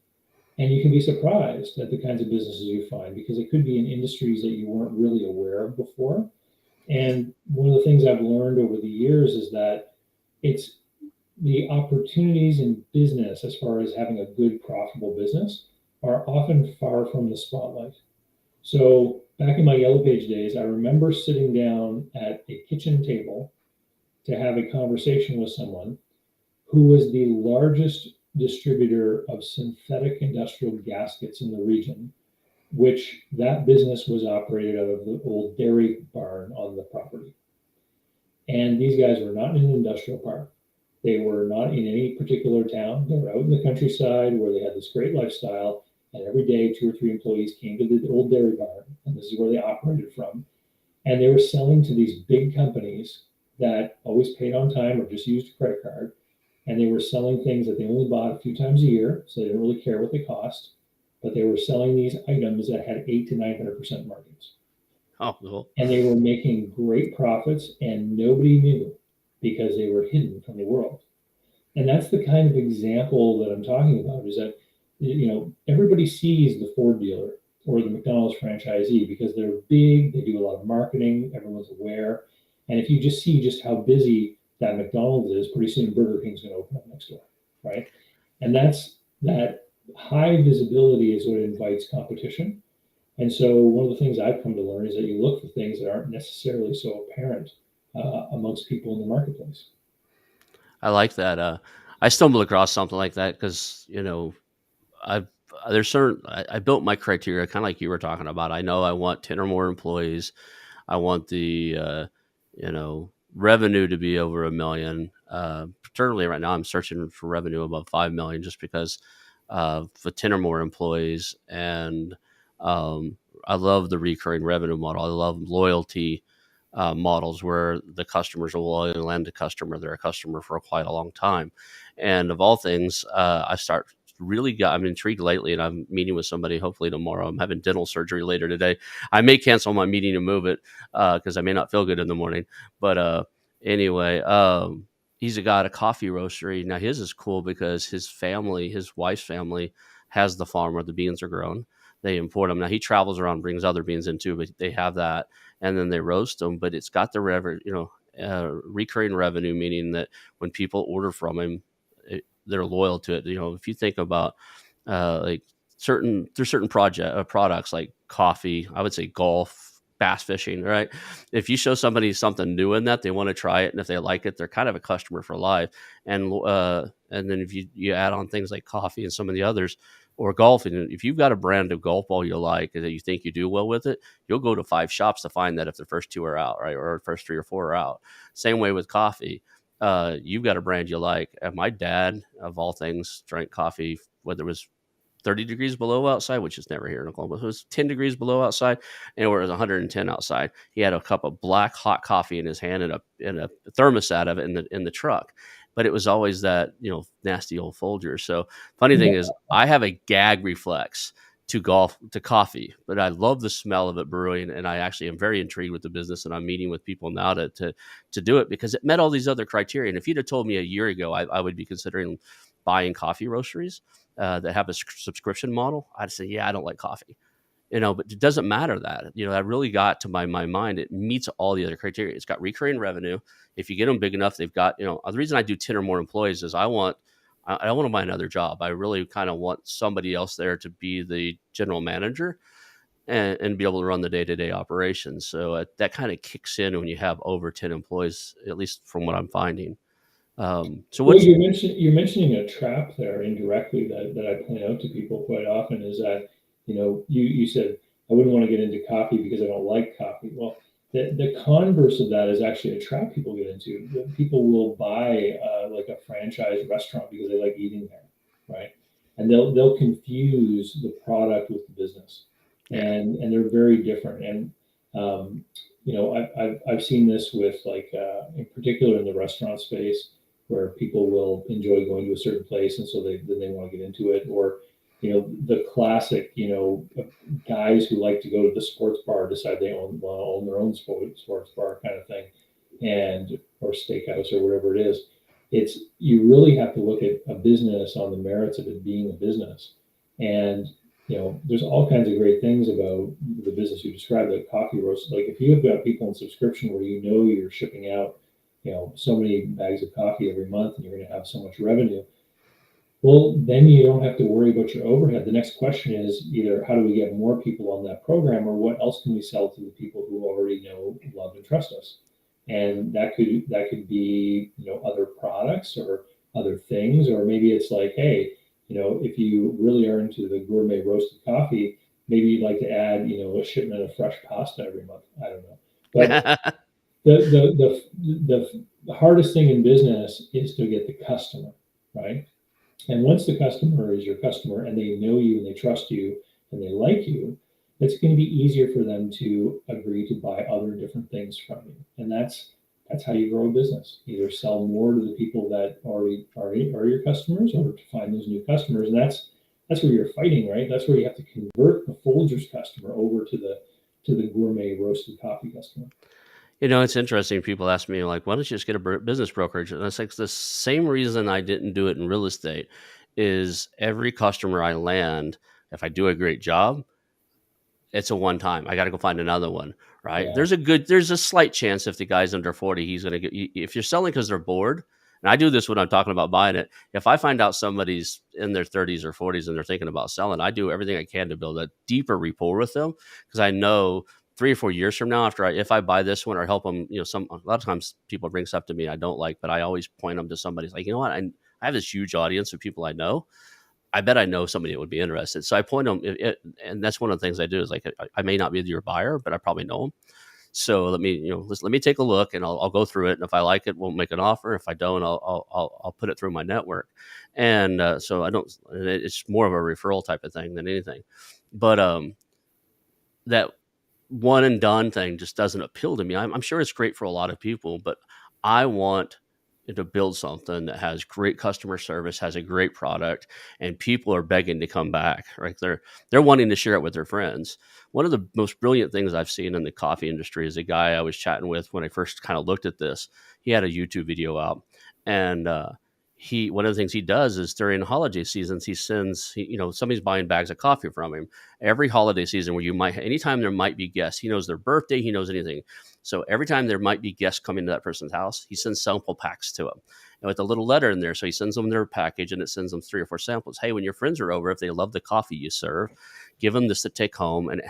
And you can be surprised at the kinds of businesses you find because it could be in industries that you weren't really aware of before. And one of the things I've learned over the years is that it's the opportunities in business, as far as having a good, profitable business, are often far from the spotlight. So back in my Yellow Page days, I remember sitting down at a kitchen table to have a conversation with someone who was the largest distributor of synthetic industrial gaskets in the region, which that business was operated out of the old dairy barn on the property. And these guys were not in an industrial park. They were not in any particular town. They were out in the countryside where they had this great lifestyle. And every day, 2 or 3 employees came to the old dairy barn, and this is where they operated from. And they were selling to these big companies that always paid on time or just used a credit card. And they were selling things that they only bought a few times a year, so they didn't really care what they cost. But they were selling these items that had 800 to 900% margins. Oh, cool. And they were making great profits, and nobody knew because they were hidden from the world. And that's the kind of example that I'm talking about, is that everybody sees the Ford dealer or the McDonald's franchisee because they're big, they do a lot of marketing, everyone's aware. And if you just see just how busy that McDonald's is, pretty soon Burger King's going to open up next door, right? And that high visibility is what invites competition. And so one of the things I've come to learn is that you look for things that aren't necessarily so apparent amongst people in the marketplace. I like that. I stumbled across something like that because I've there's certain I built my criteria kind of like you were talking about. I know I want 10 or more employees. I want the revenue to be over 1 million. Particularly right now, I'm searching for revenue above 5 million, just because for 10 or more employees. And um, I love the recurring revenue model. I love loyalty models where the customers are loyal and the customer, they're a customer for quite a long time. And of all things, I'm intrigued lately, and I'm meeting with somebody hopefully tomorrow. I'm having dental surgery later today. I may cancel my meeting and move it because I may not feel good in the morning. But anyway, he's got a coffee roastery. Now his is cool because his wife's family, has the farm where the beans are grown. They import them. Now he travels around, brings other beans in too, but they have that, and then they roast them. But it's got the recurring revenue, meaning that when people order from him, they're loyal to it. If you think about like there's certain products like coffee, I would say golf, bass fishing, right? If you show somebody something new in that, they want to try it, and if they like it, they're kind of a customer for life. And then if you add on things like coffee and some of the others, or golf, and if you've got a brand of golf ball you like and that you think you do well with it, you'll go to 5 shops to find that if the first two are out, right, or the first 3 or 4 are out. Same way with coffee. You've got a brand you like. My dad, of all things, drank coffee whether it was 30 degrees below outside, which is never here in Oklahoma. It was 10 degrees below outside, and it was 110 outside. He had a cup of black hot coffee in his hand and a thermos out of it in the truck. But it was always that nasty old Folger. So funny thing is, I have a gag reflex to coffee, but I love the smell of it brewing, and I actually am very intrigued with the business, and I'm meeting with people now to do it because it met all these other criteria. And if you'd have told me a year ago, I would be considering buying coffee roasteries that have a subscription model. I'd say, yeah, I don't like coffee, but it doesn't matter that really got to my mind. It meets all the other criteria. It's got recurring revenue. If you get them big enough, they've got, the reason I do 10 or more employees is I don't want to buy another job. I really kind of want somebody else there to be the general manager and be able to run the day-to-day operations. So that kind of kicks in when you have over 10 employees, at least from what I'm finding. So Well, what's you're mentioning a trap there indirectly that I point out to people quite often is that, you said, I wouldn't want to get into coffee because I don't like coffee. Well, the converse of that is actually a trap people get into. People will buy like a franchise restaurant because they like eating there, right? And they'll confuse the product with the business, yeah. and they're very different. And I've seen this with like in particular in the restaurant space where people will enjoy going to a certain place, and so they want to get into it. Or the classic guys who like to go to the sports bar decide they want to own their own sports bar kind of thing, and or steakhouse or whatever it is. It's You really have to look at a business on the merits of it being a business. And there's all kinds of great things about the business you described, like coffee roast. Like if you've got people in subscription where you're shipping out so many bags of coffee every month, and you're going to have so much revenue, well, then you don't have to worry about your overhead. The next question is either how do we get more people on that program, or what else can we sell to the people who already know, love, and trust us? And that could be other products or other things, or maybe it's like, hey, if you really are into the gourmet roasted coffee, maybe you'd like to add a shipment of fresh pasta every month. I don't know, but the hardest thing in business is to get the customer, right? And once the customer is your customer and they know you and they trust you and they like you, it's going to be easier for them to agree to buy other different things from you. And that's how you grow a business. Either sell more to the people that already are your customers, or to find those new customers. And that's where you're fighting, right? That's where you have to convert the Folgers customer over to the gourmet roasted coffee customer. It's interesting. People ask me, like, why don't you just get a business brokerage? And it's like the same reason I didn't do it in real estate is every customer I land, if I do a great job, it's a one time. I got to go find another one, right? Yeah. There's a slight chance if the guy's under 40, he's going to get, if you're selling because they're bored. And I do this when I'm talking about buying it. If I find out somebody's in their 30s or 40s and they're thinking about selling, I do everything I can to build a deeper rapport with them because I know 3 or 4 years from now, if I buy this one or help them, a lot of times people bring stuff to me I don't like, but I always point them to somebody. It's like, you know what, I have this huge audience of people I know. I bet I know somebody that would be interested. So I point them, and that's one of the things I do is like, I may not be your buyer, but I probably know them. So let me take a look, and I'll go through it. And if I like it, we'll make an offer. If I don't, I'll put it through my network. And so I don't. It's more of a referral type of thing than anything. But that one and done thing just doesn't appeal to me. I'm sure it's great for a lot of people, but I want to build something that has great customer service, has a great product, and people are begging to come back. Right? They're wanting to share it with their friends. One of the most brilliant things I've seen in the coffee industry is a guy I was chatting with when I first kind of looked at this. He had a YouTube video out, and he one of the things he does is during holiday seasons he sends somebody's buying bags of coffee from him every holiday season where anytime there might be guests, he knows their birthday, he knows anything. So every time there might be guests coming to that person's house, he sends sample packs to them and with a little letter in there. So he sends them their package and it sends them 3 or 4 samples. Hey, when your friends are over, if they love the coffee you serve, give them this to take home. And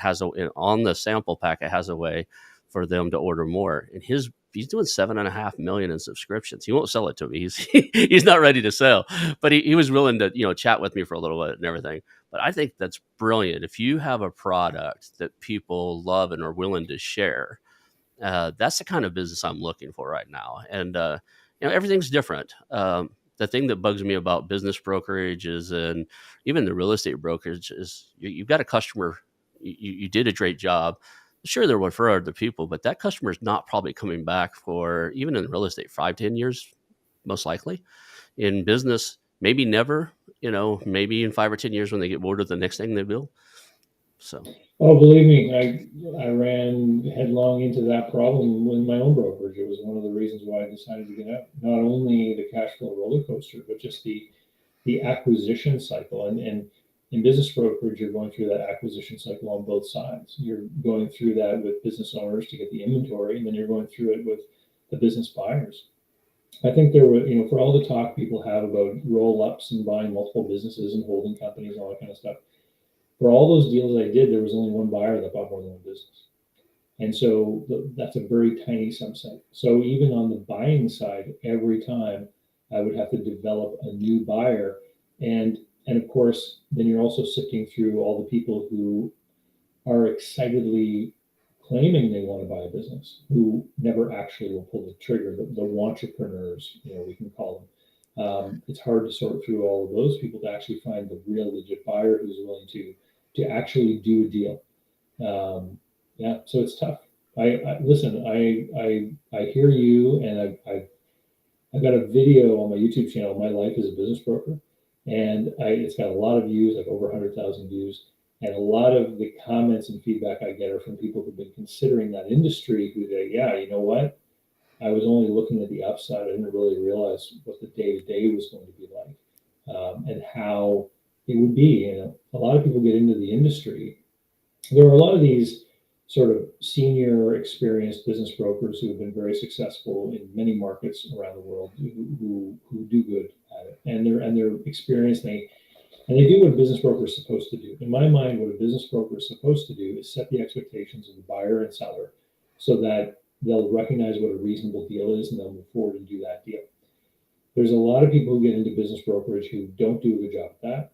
on the sample pack, it has a way for them to order more. And he's doing 7.5 million in subscriptions. He won't sell it to me. He's not ready to sell, but he was willing to, chat with me for a little bit and everything. But I think that's brilliant. If you have a product that people love and are willing to share, that's the kind of business I'm looking for right now. And everything's different. The thing that bugs me about business brokerage and even the real estate brokerage is you've got a customer. You did a great job. Sure, they're for other people, but that customer is not probably coming back for, even in real estate, 5-10 years, most likely. In business, maybe never. Maybe in 5 or 10 years when they get bored of the next thing they build. So. Oh, believe me, I ran headlong into that problem with my own brokerage. It was one of the reasons why I decided to get out. Not only the cash flow roller coaster, but just the acquisition cycle. And in business brokerage, you're going through that acquisition cycle on both sides. You're going through that with business owners to get the inventory, and then you're going through it with the business buyers. I think there were, for all the talk people have about roll ups and buying multiple businesses and holding companies and all that kind of stuff, for all those deals I did, there was only one buyer that bought more than one business. And so that's a very tiny subset. So even on the buying side, every time I would have to develop a new buyer. And of course, then you're also sifting through all the people who are excitedly claiming they want to buy a business, who never actually will pull the trigger, the entrepreneurs, we can call them. It's hard to sort through all of those people to actually find the real legit buyer who's willing to actually do a deal. Yeah, so it's tough. I listen. I hear you, and I've got a video on my YouTube channel. My life as a business broker, and it's got a lot of views, like over 100,000 views. And a lot of the comments and feedback I get are from people who've been considering that industry. Who say, yeah, you know what? I was only looking at the upside. I didn't really realize what the day to day was going to be like, and how it would be. A lot of people get into the industry. There are a lot of these sort of senior experienced business brokers who have been very successful in many markets around the world who do good at it, and they're experienced. And they do what a business broker is supposed to do. In my mind, what a business broker is supposed to do is set the expectations of the buyer and seller so that they'll recognize what a reasonable deal is and they'll move forward and do that deal. There's a lot of people who get into business brokerage who don't do a good job at that.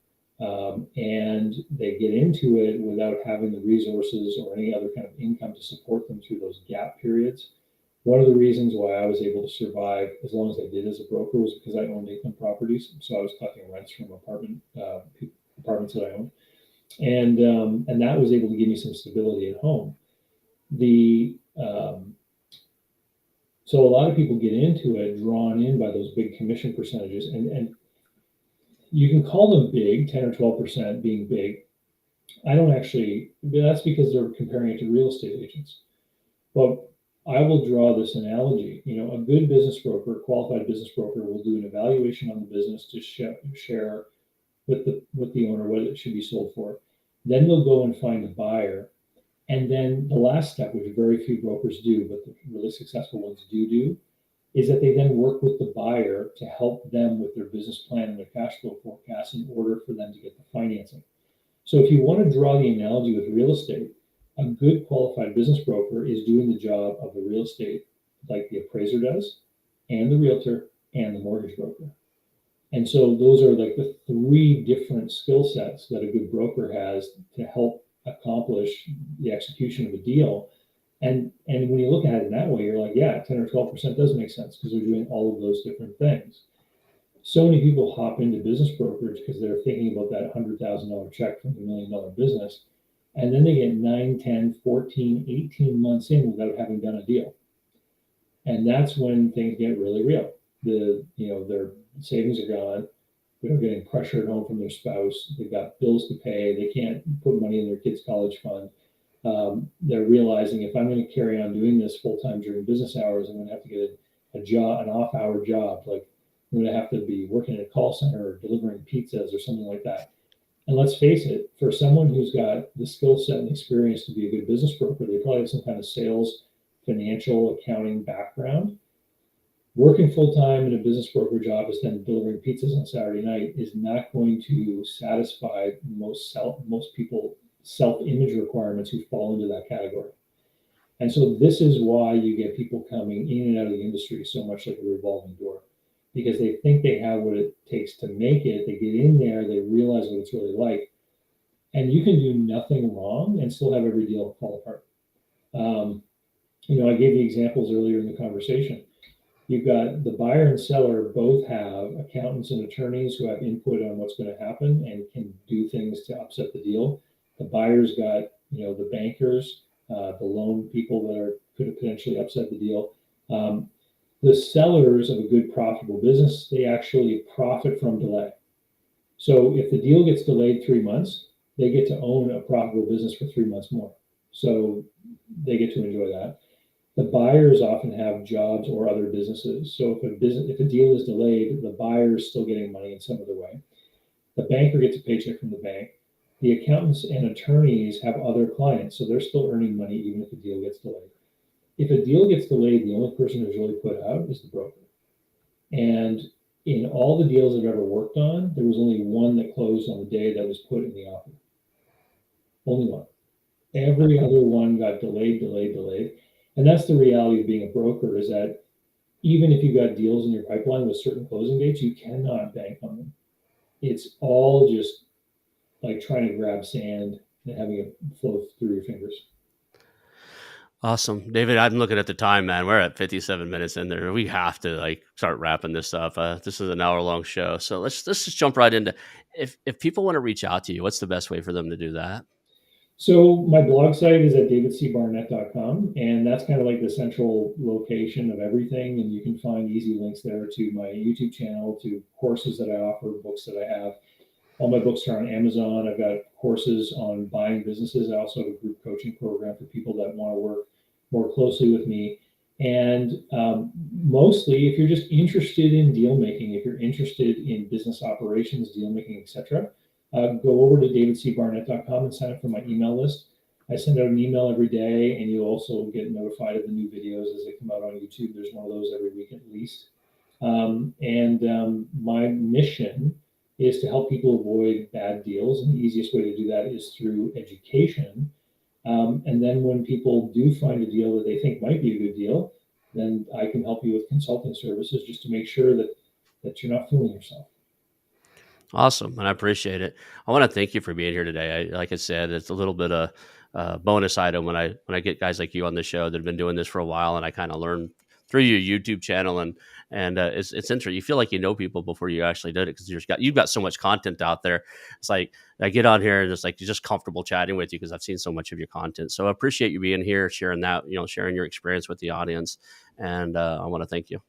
And they get into it without having the resources or any other kind of income to support them through those gap periods. One of the reasons why I was able to survive as long as I did as a broker was because I owned income properties. So I was collecting rents from apartments that I owned, and that was able to give me some stability at home. So a lot of people get into it drawn in by those big commission percentages, and you can call them big, 10 or 12% being big. I don't actually, but that's because they're comparing it to real estate agents. But I will draw this analogy. A good business broker, qualified business broker, will do an evaluation on the business to share with the owner what it should be sold for. Then they'll go and find a buyer. And then the last step, which very few brokers do, but the really successful ones do, is that they then work with the buyer to help them with their business plan and their cash flow forecast in order for them to get the financing. So if you want to draw the analogy with real estate, A good qualified business broker is doing the job of the real estate like the appraiser does, and the realtor, and the mortgage broker. And so those are like the three different skill sets that a good broker has to help accomplish the execution of a deal. And when you look at it in that way, you're like, yeah, 10 or 12% does make sense because they're doing all of those different things. So many people hop into business brokerage because they're thinking about that $100,000 check from the $1 million business. And then they get 9, 10, 14, 18 months in without having done a deal. And that's when things get really real. Their savings are gone. They're getting pressure at home from their spouse. They've got bills to pay. They can't put money in their kids' college fund. They're realizing if I'm going to carry on doing this full time during business hours, I'm going to have to get a job, an off-hour job. Like I'm going to have to be working at a call center or delivering pizzas or something like that. And let's face it, for someone who's got the skill set and experience to be a good business broker, they probably have some kind of sales, financial, accounting background. Working full time in a business broker job is then delivering pizzas on Saturday night is not going to satisfy most people self image requirements who fall into that category. And so this is why you get people coming in and out of the industry so much like a revolving door, because they think they have what it takes to make it. They get in there, they realize what it's really like, and you can do nothing wrong and still have every deal fall apart. I gave the examples earlier in the conversation. You've got the buyer and seller both have accountants and attorneys who have input on what's going to happen and can do things to upset the deal. The buyer's got, the bankers, the loan people that could have potentially upset the deal. The sellers of a good profitable business, they actually profit from delay. So if the deal gets delayed 3 months, they get to own a profitable business for 3 months more. So they get to enjoy that. The buyers often have jobs or other businesses. So if a deal is delayed, the buyer is still getting money in some other way. The banker gets a paycheck from the bank. The accountants and attorneys have other clients, so they're still earning money even if the deal gets delayed. If a deal gets delayed, the only person who's really put out is the broker. And in all the deals I've ever worked on, there was only one that closed on the day that was put in the offer. Only one. Every other one got delayed. And that's the reality of being a broker, is that even if you've got deals in your pipeline with certain closing dates, you cannot bank on them. It's all just like trying to grab sand and having it flow through your fingers. Awesome. David, I'm looking at the time, man. We're at 57 minutes in there. We have to start wrapping this up. This is an hour-long show. So let's just jump right into, if people want to reach out to you, what's the best way for them to do that? So my blog site is at davidcbarnett.com, and that's kind of like the central location of everything. And you can find easy links there to my YouTube channel, to courses that I offer, books that I have. All my books are on Amazon. I've got courses on buying businesses. I also have a group coaching program for people that want to work more closely with me. And mostly, if you're just interested in deal making, if you're interested in business operations, deal making, etc., go over to davidcbarnett.com and sign up for my email list. I send out an email every day, and you'll also get notified of the new videos as they come out on YouTube. There's one of those every week at least. My mission is to help people avoid bad deals, and the easiest way to do that is through education. And then when people do find a deal that they think might be a good deal, then I can help you with consulting services just to make sure that you're not fooling yourself. Awesome, and I appreciate it. I want to thank you for being here today. Like I said, it's a little bit of a bonus item when I get guys like you on the show that have been doing this for a while, and I kind of learn through your YouTube channel, and it's interesting. You feel like you know people before you actually did it, because you've got so much content out there. It's like I get on here and it's like you're just comfortable chatting with you because I've seen so much of your content. So I appreciate you being here, sharing that, sharing your experience with the audience, and I want to thank you.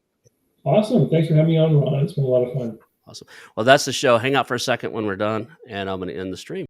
Awesome. Thanks for having me on, Ron. It's been a lot of fun. Awesome. Well, that's the show. Hang out for a second when we're done, and I'm going to end the stream.